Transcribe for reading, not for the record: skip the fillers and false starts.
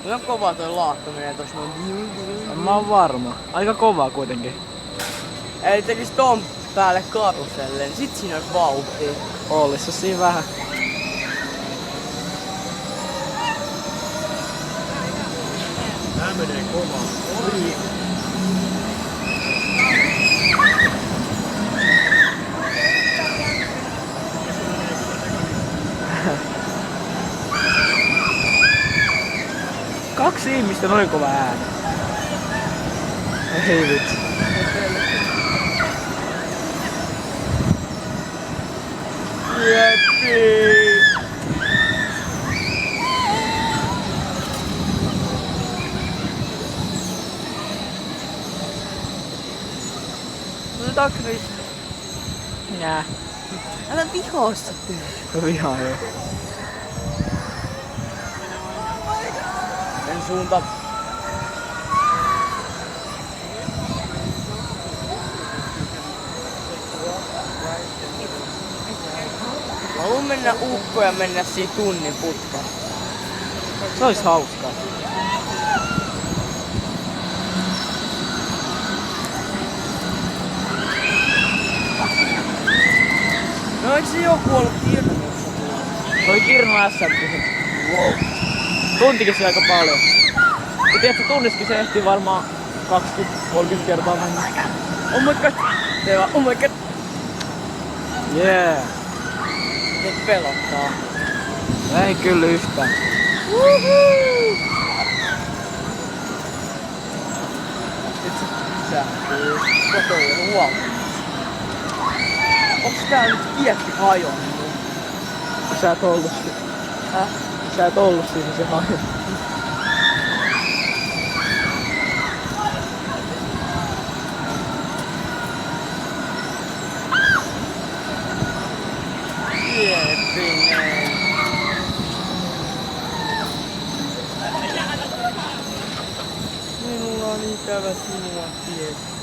Kuinka kova toi laakka menee tossa noin? Mä oon varma. Aika kovaa kuitenkin. Eli tekis ton päälle karusellen, sit siinä ois vauhtia. Olis se siinä vähän. Tää menee kovaa. Kaksi ihmistä noin kova ääni. Ei vitsi. Jeppi! Otetaan Chris. Nää. Älä vihaa sitä. Vihaa joo. En suunta. Haluan mennä ukkoon ja mennä siinä tunnin putkaan. Se ois hauskaa. No eikö se joku ollut kirnussa? Se oli Kirnu SM. Wow. Tuntikin se aika paljon. Ja tiedätkö, tunniskin se ehtii varmaan 20-30 kertaa mennä. Oh my god! Teva, oh my god! Yeah. Nyt pelottaa. Ei kyllä yhtään. Woohoo! Nyt se pysähtyy. Kato jo huolta. Onks tää nyt kiekki hajonnut? Sä et ollu siinä. Häh? Sä et ollu siinä, se hajo. Jeppinen. Minulla on ikävä sinua, tiedä.